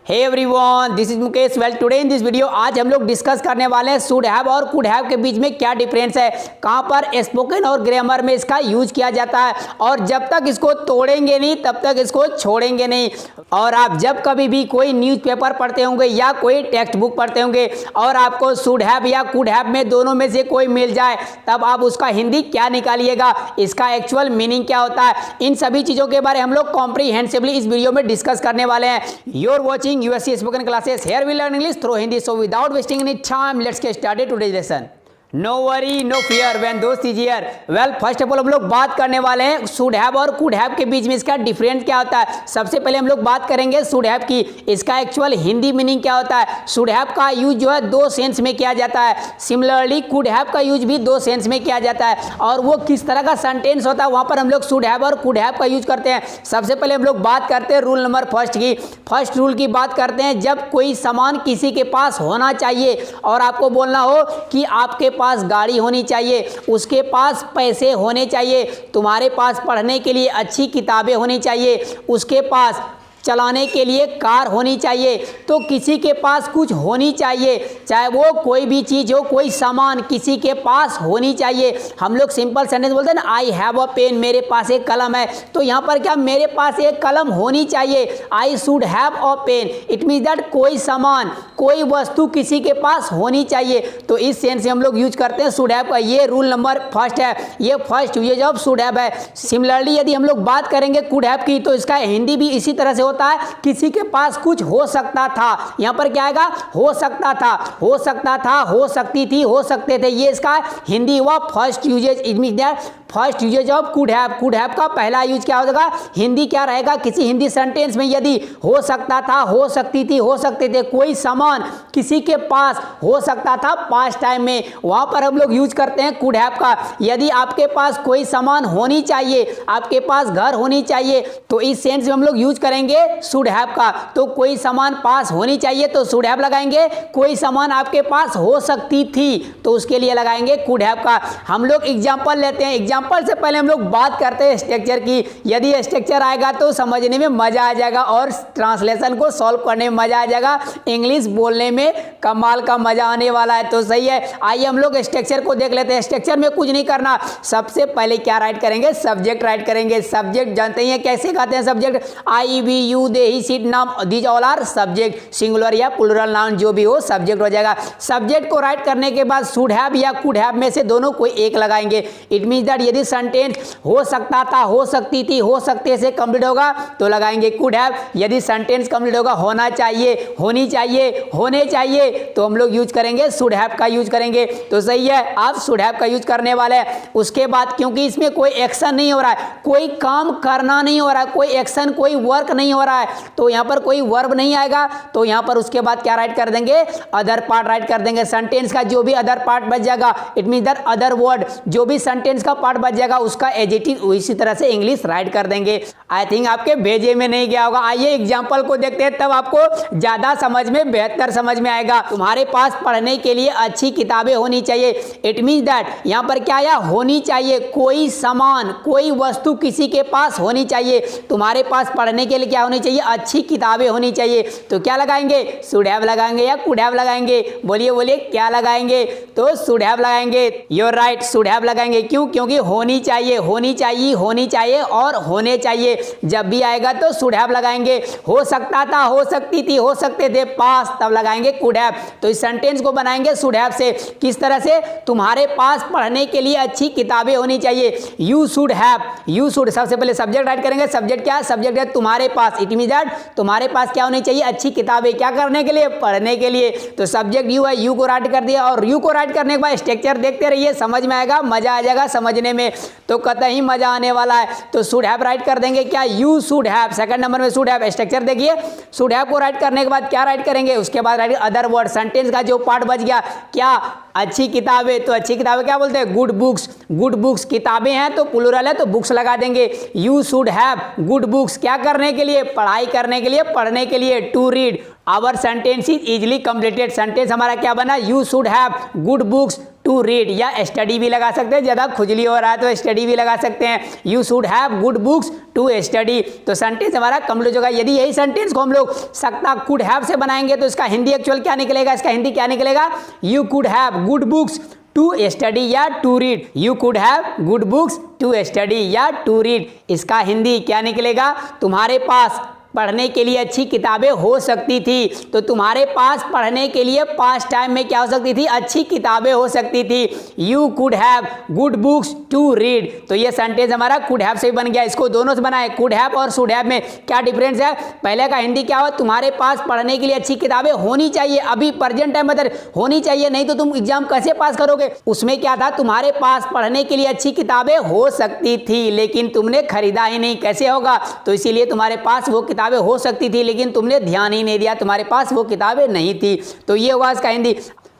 Hey everyone, this is Mukesh. Well, today in this video आज हम लोग डिस्कस करने वाले हैं शुड हैव और कुड हैव के बीच में क्या डिफरेंस है, कहां पर स्पोकन और ग्रामर में इसका यूज किया जाता है और जब तक इसको तोड़ेंगे नहीं तब तक इसको छोड़ेंगे नहीं। और आप जब कभी भी कोई न्यूज़पेपर पढ़ते होंगे या कोई टेक्स्ट बुक पढ़ते होंगे और आपको शुड हैव या कुड हैव में दोनों में से कोई मिल जाए, तब आप उसका हिंदी क्या निकालिएगा, इसका एक्चुअल मीनिंग क्या होता है, इन सभी चीज़ों के बारे में हम लोग कॉम्प्रीहेंसिवली इस वीडियो में डिस्कस करने वाले हैं। You're watching USC spoken classes. Here we learn English through Hindi. So without wasting any time, let's get started today's lesson. No worry no fear when दोस्त is here. Well, first of all हम लोग बात करने वाले हैं should have और could have के बीच में इसका डिफरेंस क्या होता है। सबसे पहले हम लोग बात करेंगे शुड हैव की, इसका एक्चुअल हिंदी मीनिंग क्या होता है। शुड हैव का यूज जो है दो सेंस में किया जाता है, सिमिलरली कुड हैव का यूज भी दो सेंस में किया जाता है। और वो किस तरह का सेंटेंस होता है वहां पर हम लोग शुड हैव और कुड हैव का यूज करते हैं। सबसे पहले हम लोग बात करते हैं रूल नंबर फर्स्ट की। फर्स्ट रूल की बात करते हैं, जब कोई सामान किसी के पास होना चाहिए और आपको बोलना हो कि आपके पास गाड़ी होनी चाहिए, उसके पास पैसे होने चाहिए, तुम्हारे पास पढ़ने के लिए अच्छी किताबें होनी चाहिए, उसके पास चलाने के लिए कार होनी चाहिए, तो किसी के पास कुछ होनी चाहिए, चाहे वो कोई भी चीज़ हो, कोई सामान किसी के पास होनी चाहिए। हम लोग सिंपल सेंटेंस बोलते हैं ना, आई हैव अ पेन, मेरे पास एक कलम है। तो यहाँ पर क्या, मेरे पास एक कलम होनी चाहिए, I should have a pen. It means that कोई सामान, कोई वस्तु किसी के पास होनी चाहिए। तो इस सेंस से हम लोग यूज करते हैं शुड हैव का। ये रूल नंबर फर्स्ट है, ये first usages of should have है। सिमिलरली यदि हम लोग बात करेंगे कुड हैव की, तो इसका हिंदी भी इसी तरह से होता है, किसी के पास कुछ हो सकता था। यहां पर क्या आएगा, हो सकता था, हो सकता था, हो सकती थी, हो सकते थे। ये इसका हिंदी हुआ first usages. It means that first usages of could have. Could have का पहला यूज क्या होगा, हिंदी क्या रहेगा, किसी हिंदी सेंटेंस में यदि हो सकता था, हो सकती थी, हो सकते थे, कोई सामान किसी के पास हो सकता था पास्ट टाइम में, वहां पर हम लोग यूज करते हैं कुड हैव का। यदि आपके पास कोई सामान होनी चाहिए, आपके पास घर होनी चाहिए, तो इस सेंस में हम लोग यूज करेंगे शुड हैव का। तो कोई सामान पास होनी चाहिए तो शुड हैव लगाएंगे, कोई सामान आपके पास हो सकती थी तो उसके लिए लगाएंगे कुड हैव का। हम लोग एग्जांपल लेते हैं। एग्जांपल से पहले हम लोग बात करते हैं स्ट्रक्चर की। यदि स्ट्रक्चर आएगा तो समझने में मजा आ जाएगा और ट्रांसलेशन को सॉल्व करने में मजा आ जाएगा, इंग्लिश बोलने में कमाल का मजा आने वाला है। तो सही है, आइए हम लोग स्ट्रक्चर को देख लेते हैं। स्ट्रक्चर में कुछ नहीं करना, सबसे पहले क्या राइट करेंगे, सब्जेक्ट राइट करेंगे। सब्जेक्ट जानते हैं कैसे कहते हैं subject, I we you they he she it नाम, these all are subject. Singular या प्लुरल नाउन जो भी हो सब्जेक्ट हो जाएगा। सब्जेक्ट को राइट करने के बाद शुड हैव या कुड हैव में से दोनों कोई एक लगाएंगे। इट मींस दैट यदि सेंटेंस हो सकता था, हो सकती थी, हो सकते से कंप्लीट होगा तो लगाएंगे कुड हैव। यदि सेंटेंस कंप्लीट होगा होना चाहिए, होनी चाहिए, होने चाहिए, तो हम लोग यूज करेंगे शुड हैव का यूज करेंगे। तो सही है, आप शुड हैव का यूज करने वाले हैं। उसके बाद क्योंकि इसमें कोई एक्शन नहीं हो रहा है, कोई काम करना नहीं हो रहा है, कोई एक्शन, कोई वर्क नहीं हो रहा है, तो यहां पर कोई वर्ब नहीं आएगा। तो यहां पर उसके बाद क्या राइट कर देंगे, अदर पार्ट राइट कर देंगे। सेंटेंस का जो भी अदर पार्ट बच जाएगा, it means that other word, जो भी सेंटेंस का पार्ट बच जाएगा उसका एडजेक्टिव इसी तरह से इंग्लिश राइट कर देंगे। आई थिंक आपके भेजे में नहीं गया होगा। आइए एग्जांपल को देखते हैं, तब आपको ज्यादा समझ में, बेहतर समझ में आएगा। तुम्हारे पास पढ़ने के लिए अच्छी किताबें होनी चाहिए। इट मींस दैट यहां पर क्या आया, होनी चाहिए, कोई सामान, कोई वस्तु किसी के पास होनी चाहिए। तुम्हारे पास पढ़ने के लिए क्या होनी चाहिए, अच्छी किताबें होनी चाहिए। तो क्या लगाएंगे, शुड हैव लगाएंगे या कुड हैव लगाएंगे, बोलिए बोलिए क्या लगाएंगे, तो शुड हैव लगाएंगे। यूर राइट, शुड हैव लगाएंगे। क्यों, क्योंकि होनी चाहिए, होनी चाहिए, होनी चाहिए और होने चाहिए जब भी आएगा तो शुड हैव लगाएंगे। हो सकता था, हो सकती थी, हो सकते थे पास, तब लगाएंगे कुड हैव। तो इस सेंटेंस को बनाएंगे शुड हैव से। किस तरह से, तुम्हारे पास पढ़ने के लिए अच्छी किताबें होनी चाहिए, you should have. You should, सबसे पहले सब्जेक्ट राइट करेंगे। सब्जेक्ट क्या है, सब्जेक्ट है तुम्हारे पास। इट मींस दैट तुम्हारे पास क्या होनी चाहिए, अच्छी किताबें, क्या करने के लिए, पढ़ने के लिए। तो सब्जेक्ट यू है, यू को राइट कर दिया। और यू को राइट करने के बाद स्ट्रक्चर देखते रहिए, समझ में आएगा, मजा आ जाएगा समझने में, तो कतई मजा आने वाला है। तो शुड हैव राइट कर देंगे, क्या, you should have. Second number में शुड हैव। स्ट्रक्चर देखिए, शुड हैव को राइट करने के बाद क्या राइट करेंगे, उसके बाद राइट अदर वर्ड। सेंटेंस का जो पार्ट बच गया, क्या, अच्छी किताबें, तो अच्छी किताबें क्या बोलते हैं, गुड बुक्स। गुड बुक्स, किताबें हैं तो प्लुरल है तो बुक्स लगा देंगे। You should have good books, क्या करने के लिए, पढ़ाई करने के लिए, पढ़ने के लिए, to read. Our sentence is easily completed. Sentence हमारा क्या बना, you should have good books to read, या स्टडी भी लगा सकते हैं, ज़्यादा खुजली हो रहा है तो स्टडी भी लगा सकते हैं। You should have good books to study, तो सेंटेंस हमारा कंप्लीट होगा। यदि यही सेंटेंस को हम लोग सकता कुड हैव से बनाएंगे तो इसका हिंदी एक्चुअल क्या निकलेगा, इसका हिंदी क्या निकलेगा, you could have good books to study या to read. You could have good books to study या टू रीड, इसका हिंदी क्या निकलेगा, तुम्हारे पास पढ़ने के लिए अच्छी किताबें हो सकती थी। तो तुम्हारे पास पढ़ने के लिए पास टाइम में क्या हो सकती थी, अच्छी किताबें हो सकती थी। You could have good books to read, तो ये सेंटेंस हमारा कुड हैव से बन गया। इसको दोनों से बनाए, कुड हैव और शुड हैव में क्या डिफरेंस है। पहले का हिंदी क्या हो, तुम्हारे पास पढ़ने के लिए अच्छी किताबें होनी चाहिए, अभी प्रेजेंट टाइम में होनी चाहिए, नहीं तो तुम एग्जाम कैसे पास करोगे। उसमें क्या था, तुम्हारे पास पढ़ने के लिए अच्छी किताबें हो सकती थी लेकिन तुमने खरीदा ही नहीं, कैसे होगा। तो इसीलिए तुम्हारे पास वो किताबें हो सकती थी लेकिन तुमने ध्यान ही नहीं दिया, तुम्हारे पास वो किताबें नहीं थी। तो ये हुआ इसका हिंदी।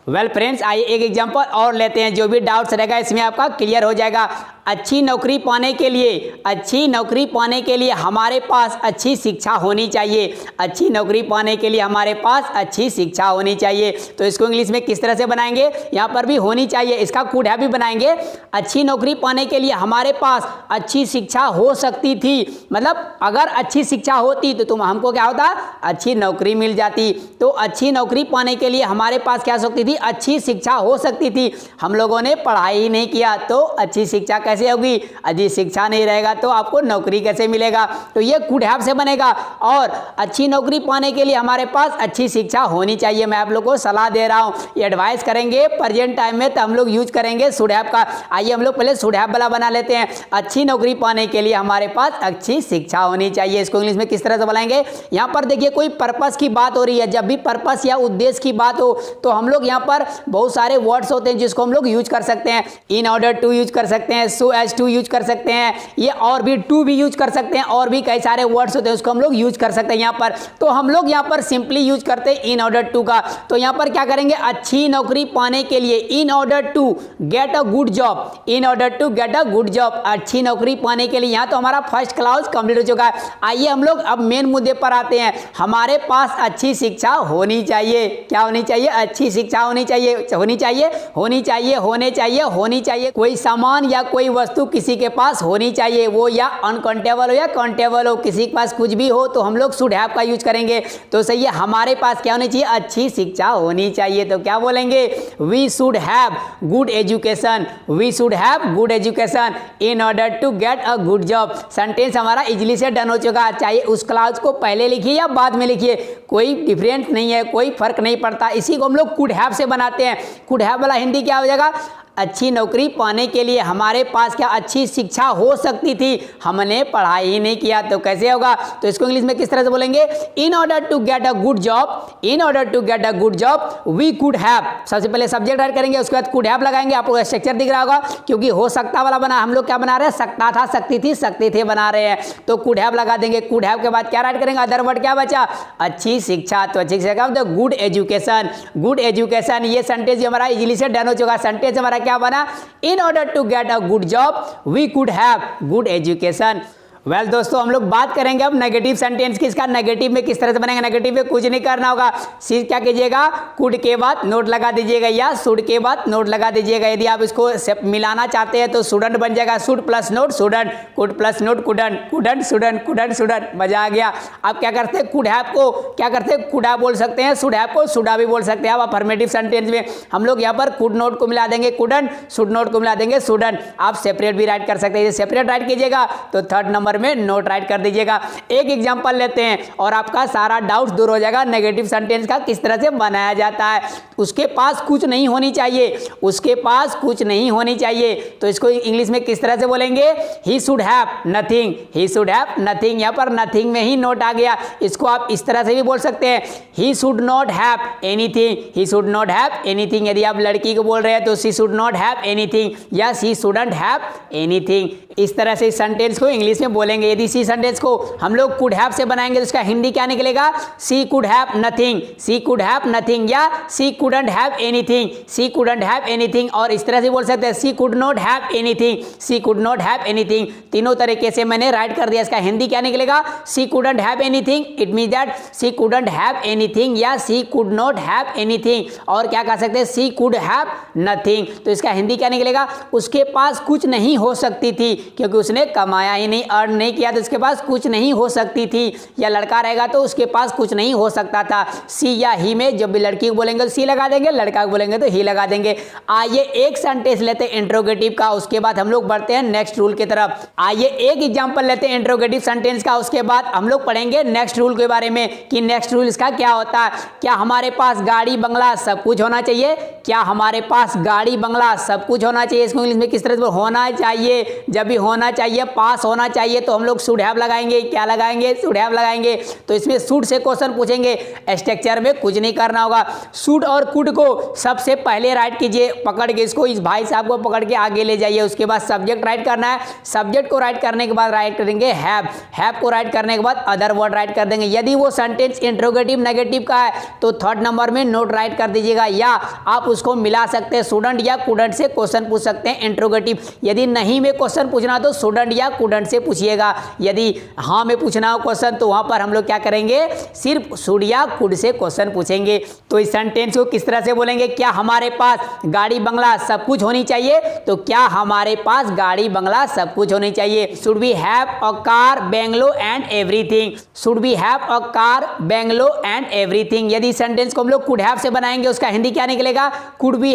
वेल फ्रेंड्स, आइए एक एग्जांपल और लेते हैं, जो भी डाउट्स रहेगा इसमें आपका क्लियर हो जाएगा। अच्छी नौकरी पाने के लिए, अच्छी नौकरी पाने के लिए हमारे पास अच्छी शिक्षा होनी चाहिए। अच्छी नौकरी पाने के लिए हमारे पास अच्छी शिक्षा होनी चाहिए। तो इसको इंग्लिश में किस तरह से बनाएंगे, यहाँ पर भी होनी चाहिए, इसका कुड हैव भी बनाएंगे। अच्छी नौकरी पाने के लिए हमारे पास अच्छी शिक्षा हो सकती थी, मतलब अगर अच्छी शिक्षा होती तो हमको क्या होता, अच्छी नौकरी मिल जाती। तो अच्छी नौकरी पाने के लिए हमारे पास क्या हो सकती थी, अच्छी शिक्षा हो सकती थी। हम लोगों ने पढ़ाई ही नहीं किया तो अच्छी शिक्षा कैसे होगी, अच्छी शिक्षा नहीं रहेगा तो आपको नौकरी कैसे मिलेगा। तो ये कुड हैव से बनेगा। और अच्छी नौकरी पाने के लिए हमारे पास अच्छी शिक्षा होनी चाहिए। मैं आप लोग को सलाह दे रहा हूँ, ये एडवाइस करेंगे प्रेजेंट टाइम में तो हम लोग यूज करेंगे शुड हैव का। आइए हम लोग पहले शुड हैव वाला बना लेते हैं। अच्छी नौकरी पाने के लिए हमारे पास अच्छी शिक्षा होनी चाहिए, इसको इंग्लिश में किस तरह से बनाएंगे। यहाँ पर देखिए कोई पर्पस की बात हो रही है, जब भी पर्पस या उद्देश्य की बात हो तो हम लोग यहाँ पर बहुत सारे वर्ड्स होते हैं जिसको हम लोग यूज कर सकते हैं। इन ऑर्डर टू यूज कर सकते हैं, सो एज टू यूज कर सकते हैं, ये और भी टू भी यूज कर सकते हैं, और भी कई सारे वर्ड्स होते हैं उसको हम लोग यूज कर सकते हैं यहाँ पर। तो हम लोग यहाँ पर सिंपली यूज करते हैं इन ऑर्डर टू का। तो यहाँ पर क्या करेंगे, अच्छी नौकरी पाने के लिए, in order to get a good job, in order to get a good job, अच्छी नौकरी पाने के लिए। यहाँ तो हमारा फर्स्ट क्लास कंप्लीट हो चुका है। आइए हम लोग अब मेन मुद्दे पर आते हैं। हमारे पास अच्छी शिक्षा होनी चाहिए, क्या होनी चाहिए, अच्छी शिक्षा होनी चाहिए, होनी चाहिए, होनी चाहिए, होने चाहिए, होनी चाहिए। कोई सामान या कोई वस्तु किसी के पास होनी चाहिए, वो या अनकाउंटेबल हो या काउंटेबल हो, किसी के पास कुछ भी हो तो हम लोग शुड हैव का यूज करेंगे। तो सही है, हमारे पास क्या होनी चाहिए, अच्छी शिक्षा होनी चाहिए। तो क्या बोलेंगे, we should have good education, we should have good education in order to get a good job. Sentence हमारा इजीली से डन हो चुका, चाहे उस क्लास को पहले लिखिए या बाद में लिखिए, कोई डिफरेंस नहीं है, कोई फर्क नहीं पड़ता। इसी को हम लोग कुड हैव से बनाते हैं। कुड हैव वाला हिंदी क्या हो जाएगा, अच्छी नौकरी पाने के लिए हमारे पास क्या अच्छी शिक्षा हो सकती थी, हमने पढ़ाई ही नहीं किया तो कैसे होगा। तो इसको इंग्लिश में किस तरह से बोलेंगे, in order to get a good job, in order to get a good job we could have. सबसे पहले सब्जेक्ट ऐड करेंगे, उसके बाद कुड हैव लगाएंगे। आपको स्ट्रक्चर दिख रहा होगा, क्योंकि हो सकता वाला बना, हम लोग क्या बना रहे हैं, सकता था, सकती थी, सकते थे बना रहे हैं। तो कुड हैव लगा देंगे। कुड हैव के बाद क्या ऐड करेंगे, अदर वर्ड क्या बचा, अच्छी शिक्षा। तो अच्छी शिक्षा का गुड एजुकेशन, गुड एजुकेशन। ये सेंटेंस हमारा इजीली से डन हो चुका। सेंटेंस हमारा क्या बना, in order to get a good job we could have good education. Well दोस्तों, हम लोग बात करेंगे अब नेगेटिव सेंटेंस की। इसका नेगेटिव में किस तरह से बनेगा, नेगेटिव में कुछ नहीं करना होगा, सिर्फ क्या कीजिएगा, कुड के बाद नोट लगा दीजिएगा या शुड के बाद नोट लगा दीजिएगा। यदि आप इसको मिलाना चाहते हैं तो शुडंट बन जाएगा, should plus note shouldn't, could plus note couldn't, couldn't shouldn't, couldn't shouldn't. मजा आ गया। आप क्या करते हैं, कुड हैव को क्या करते हैं, कुडा बोल सकते हैं, शुड हैव को शुडा भी बोल सकते हैं। आप अफर्मेटिव सेंटेंस में हम लोग यहाँ पर कुड नोट को मिला देंगे कुडंट, शुड नोट को मिला देंगे शुडंट। आप सेपरेट भी राइट कर सकते हैं, सेपरेट राइट कीजिएगा तो थर्ड नंबर में नोट राइट कर दीजिएगा। एक एग्जांपल लेते हैं और आपका सारा डाउट दूर हो जाएगा नेगेटिव सेंटेंस का किस तरह से बनाया जाता है। उसके पास कुछ नहीं होनी चाहिए, उसके पास कुछ नहीं होनी चाहिए। तो इसको इंग्लिश में किस तरह से बोलेंगे, he should have nothing, he should have nothing. यहाँ पर नथिंग में ही नोट आ गया। इसको आप इस तरह से भी बोल सकते हैं, he should not have anything, he should not have anything. यदि आप लड़की को बोल रहे हैं तो she should not have anything या शी शुडंट हैव एनीथिंग। इस तरह से इस सेंटेंस को इंग्लिश में बोलेंगे। यदि सी सेंटेंस को हम लोग कुड हैव से बनाएंगे तो इसका हिंदी क्या निकलेगा, she could have nothing, she could have nothing, या she couldn't have anything, she couldn't have anything. और इस तरह से बोल सकते हैं she could not have anything, she could not have anything. तीनों तरीके से मैंने राइट कर दिया। इसका हिंदी क्या निकलेगा, she couldn't have anything, it means that she couldn't have anything, या she could not have anything. और क्या कह सकते हैं, सी कुड हैव नथिंग। तो इसका हिंदी क्या निकलेगा, उसके पास कुछ नहीं हो सकती थी, क्योंकि उसने कमाया ही नहीं, अर्न नहीं किया, तो उसके पास कुछ नहीं हो सकती थी। या लड़का रहेगा तो उसके पास कुछ नहीं हो सकता था। सी या ही में जब भी लड़की को बोलेंगे तो सी लगा देंगे, लड़का को बोलेंगे तो ही लगा देंगे। आइए एक सेंटेंस लेते हैं इंट्रोगेटिव का, उसके बाद हम लोग बढ़ते हैं नेक्स्ट रूल की तरफ। आइए एक एग्जांपल लेते हैं इंट्रोगेटिव सेंटेंस का, उसके बाद हम लोग पढ़ेंगे नेक्स्ट रूल के बारे में कि नेक्स्ट रूल इसका क्या होता है। क्या हमारे पास गाड़ी बंगला सब कुछ होना चाहिए, क्या हमारे पास गाड़ी बंगला सब कुछ होना चाहिए। इसको इंग्लिश में किस तरह से होना चाहिए, जब भी होना चाहिए, पास होना चाहिए, तो हम लोग शुड हैव लगाएंगे। क्या लगाएंगे, शुड हैव लगाएंगे। तो इसमें शुड से क्वेश्चन पूछेंगे, स्ट्रक्चर में कुछ नहीं करना होगा। शुड और कुड को सबसे पहले राइट कीजिए, पकड़ के इसको, इस भाई साहब को पकड़ के आगे ले जाइए। उसके बाद सब्जेक्ट राइट करना है, सब्जेक्ट को राइट करने के बाद राइट करेंगे हैव, हैव को राइट करने के बाद अदर वर्ड राइट कर देंगे। यदि वो सेंटेंस इंट्रोगेटिव नेगेटिव का है तो थर्ड नंबर में नोट राइट कर दीजिएगा, या आप उसको मिला सकते हैं, शुडंट या कुडंट से क्वेश्चन पूछ सकते हैं इंट्रोगेटिव। यदि नहीं में क्वेश्चन पूछना तो शुडंट या कुडंट से पूछिएगा। यदि हाँ में पूछना हो क्वेश्चन तो वहां पर हम लोग क्या करेंगे, सिर्फ शुड या कुड से क्वेश्चन पूछेंगे। तो इस सेंटेंस को किस तरह से बोलेंगे, क्या हमारे पास गाड़ी बंगला सब कुछ होनी चाहिए, तो क्या हमारे पास गाड़ी बंगला सब कुछ होनी चाहिए। Should we have a car, bungalow and everything, should we have a car, bungalow and everything. यदि सेंटेंस को हम लोग कुड हैव से बनाएंगे उसका हिंदी क्या निकलेगा, could we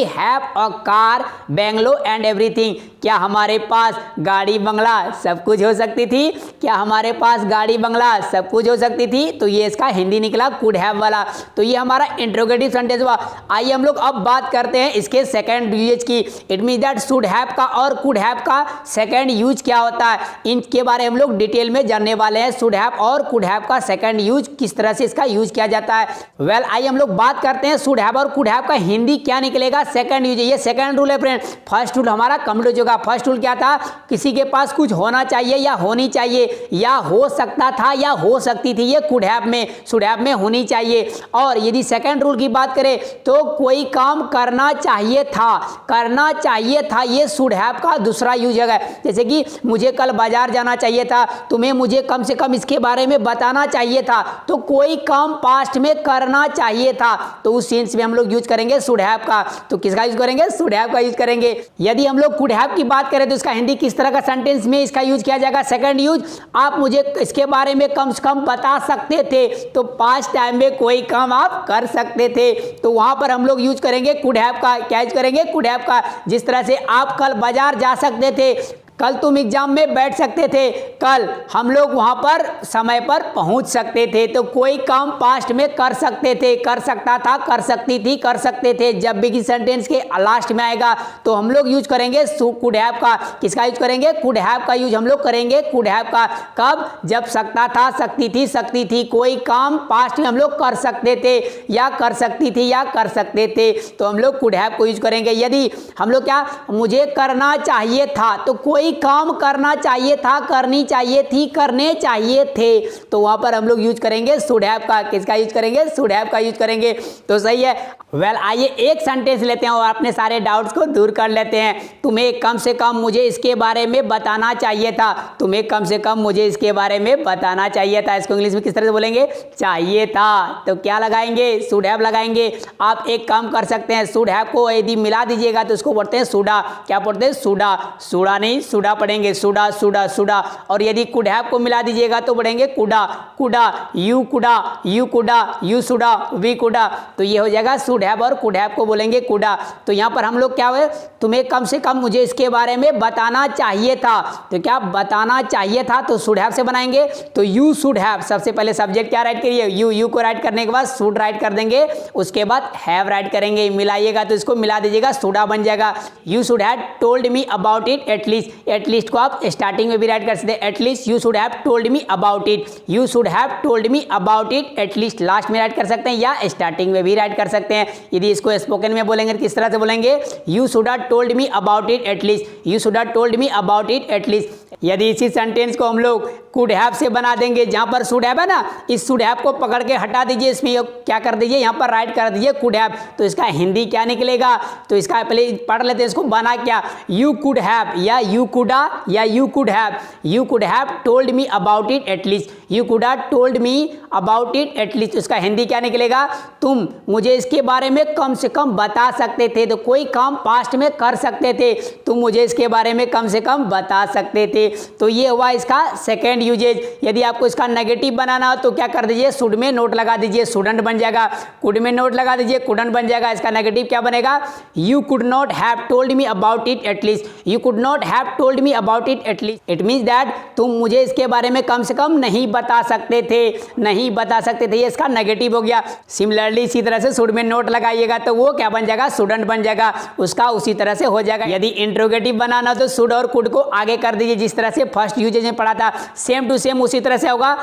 have a car, bungalow and everything. क्या हमारे पास गाड़ी बंगला सब कुछ हो सकती थी, क्या हमारे पास गाड़ी बंगला सब कुछ हो सकती थी। तो ये इसका हिंदी निकला कुड हैव वाला। तो ये हमारा इंट्रोगेटिव सेंटेंस हुआ। आइए हम लोग अब बात करते हैं इसके सेकंड यूज की। It means that should have का और कुड हैव का सेकंड यूज क्या होता है, इनके बारे में हम लोग डिटेल में जानने वाले हैं। शुड हैव और कुड हैव का सेकंड यूज, किस तरह से इसका यूज किया जाता है। वेल आइए हम लोग बात करते हैं शुड हैव और कुड हैव का हिंदी क्या निकलेगा, सेकंड यूज। ये सेकंड रूल है फ्रेंड। फर्स्ट रूल हमारा कंप्लीट होगा। फर्स्ट रूल क्या था, किसी के पास कुछ होना चाहिए या होनी चाहिए, या हो सकता था या हो सकती थी, ये कुड हैव में, शुड हैव में होनी चाहिए। और यदि सेकंड रूल की बात करें तो कोई काम करना चाहिए था, करना चाहिए था, ये शुड हैव का दूसरा यूज है। जैसे कि मुझे कल बाजार जाना चाहिए था, तुम्हें मुझे कम से कम इसके बारे में बताना चाहिए था, तो कोई काम पास्ट में करना चाहिए था, तो उस सेंस में हम लोग यूज करेंगे शुड हैव का। तो किसका यूज करेंगे, शुड हैव का यूज करेंगे। यदि हम लोग कुड हैव की बात करें तो इसका हिंदी किस तरह का सेंटेंस में इसका यूज किया जाएगा, सेकंड यूज। आप मुझे इसके बारे में कम से कम बता सकते थे, तो पास्ट टाइम में कोई काम आप कर सकते थे, तो वहां पर हम लोग यूज करेंगे कुड हैव का। क्या यूज करेंगे, कुड हैव का। जिस तरह से आप कल बाजार जा सकते थे, कल तुम एग्जाम में बैठ सकते थे, कल हम लोग वहां पर समय पर पहुंच सकते थे, तो कोई काम पास्ट में कर सकते थे, कर सकता था, कर सकती थी, कर सकते थे। जब भी किसी सेंटेंस के लास्ट में आएगा तो हम लोग यूज करेंगे कुड हैव का। किसका यूज करेंगे, कुड हैव का यूज हम लोग करेंगे कुड हैव का। कब, जब सकता था, सकती थी, कोई काम पास्ट में हम लोग कर सकते थे, या कर सकती थी, या कर सकते थे, तो हम लोग कुड हैव को यूज करेंगे। यदि हम लोग क्या, मुझे करना चाहिए था, तो कोई काम करना चाहिए था, करनी चाहिए थी, करने चाहिए थे, तो वहां पर हम लोग यूज करेंगे शुड हैव का। किसका यूज करेंगे, शुड हैव का यूज करेंगे। तो सही है। वेल आइए एक सेंटेंस लेते हैं और अपने सारे डाउट्स को दूर कर लेते हैं। तुम्हें कम से कम मुझे इसके बारे में बताना चाहिए था, तुम्हें कम से कम मुझे इसके बारे में बताना चाहिए था। इसको इंग्लिश में किस तरह से बोलेंगे, चाहिए था। तो क्या लगाएंगे, शुड हैव लगाएंगे। आप एक काम कर सकते हैं, शुड हैव को यदि मिला दीजिएगा तो उसको पढ़ते हैं सुडा। क्या पढ़ते हैं, सुडा, सुडा नहीं सुडा पढ़ेंगे, सुडा सुडा सुडा। और यदि कुड हैव को मिला दीजिएगा तो पढ़ेंगे कुडा, कुडा, you Kuda, you Kuda, you सुडा, we कुडा। तो ये हो जाएगा शुड हैव और कुड हैव को बोलेंगे कुडा। तो यहाँ पर हम लोग क्या हुए, तुम्हें कम से कम मुझे इसके बारे में बताना चाहिए था, तो क्या बताना चाहिए था, तो शुड हैव से बनाएंगे। तो यू शुड हैव, सबसे पहले सब्जेक्ट क्या राइट करिए, यू, यू को राइट करने के बाद शुड राइट कर देंगे, उसके बाद हैव राइट करेंगे। मिलाइएगा तो इसको मिला दीजिएगा, सुडा बन जाएगा। You should have told me about it at least, at least को आप स्टार्टिंग में भी राइट कर सकते हैं, at least you should have told me about it, you should have told me about it at least last में राइट कर सकते हैं, या स्टार्टिंग में भी राइट कर सकते हैं। यदि इसको स्पोकन में बोलेंगे तो किस तरह से बोलेंगे, you should have told me about it at least, you should have told me about it at least. यदि इसी सेंटेंस को हम लोग कुड हैव से बना देंगे, जहां पर शुड हैव है ना, इस शुड हैव को पकड़ के हटा दीजिए, इसमें क्या कर दीजिए, यहां पर राइट कर दीजिए कुड हैव, तो इसका हिंदी क्या निकलेगा? तो इसका पहले पढ़ लेते हैं इसको बना क्या। यू कुड हैव या यू कुडा या you could have told me about it at least, you could have told me about it at least, इसका हिंदी क्या निकलेगा? तुम मुझे इसके बारे में कम से कम बता सकते थे। तो कोई काम पास्ट में कर सकते थे, तुम मुझे इसके बारे में कम से कम बता सकते थे। तो ये हुआ इसका सेकेंड यूजेज। यदि आपको इसका नेगेटिव बनाना हो तो क्या कर दीजिए, शुड में नोट लगा दीजिए, शुडंट बन जाएगा, कुड में नोट लगा दीजिए, कुडंट बन जाएगा। इसका नेगेटिव क्या बनेगा? You could not have told me about it at least, you could not have told me about it at least, it means that तुम मुझे इसके बारे में कम से कम नहीं बता सकते थे, नहीं बता सकते थे, ये इसका नेगेटिव हो गया। सिमिलरली इसी तरह से शुड में नोट लगाइएगा तो वो क्या बन जाएगा, शुडंट बन जाएगा, उसका उसी तरह से हो जाएगा। यदि इंट्रोगेटिव बनाना तो शुड और कुड को आगे कर दीजिए, जिस तरह से फर्स्ट यूजेज में पढ़ा था सेम टू सेम उसी तरह से होगा।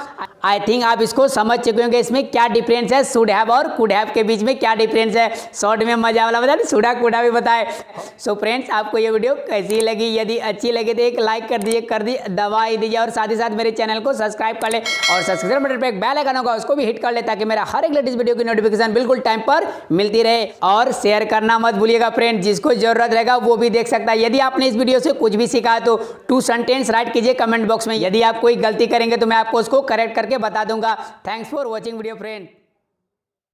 आई थिंक आप इसको समझ चुके होंगे इसमें क्या डिफरेंस है शुड हैव और कुड हैव के बीच में क्या डिफरेंस है। शॉर्ट में मजा वाला बता, शुडा कुडा भी बताए। सो फ्रेंड्स, आपको ये वीडियो कैसी लगी? यदि अच्छी लगी तो एक लाइक कर दीजिए, दबा ही दीजिए, और साथ ही साथ मेरे चैनल को सब्सक्राइब कर ले, और सब्सक्राइब बटन पर एक बेल आइकन होगा उसको भी हिट कर ले, ताकि मेरा हर एक लेटेस्ट वीडियो की नोटिफिकेशन बिल्कुल टाइम पर मिलती रहे। और शेयर करना मत भूलिएगा फ्रेंड, जिसको जरूरत रहेगा वो भी देख सकता है। यदि आपने इस वीडियो से कुछ भी सीखा तो 2 सेंटेंस राइट कीजिए कमेंट बॉक्स में। यदि आप कोई गलती करेंगे तो मैं आपको उसको करेक्ट करके बता दूंगा। Thanks for watching video friend.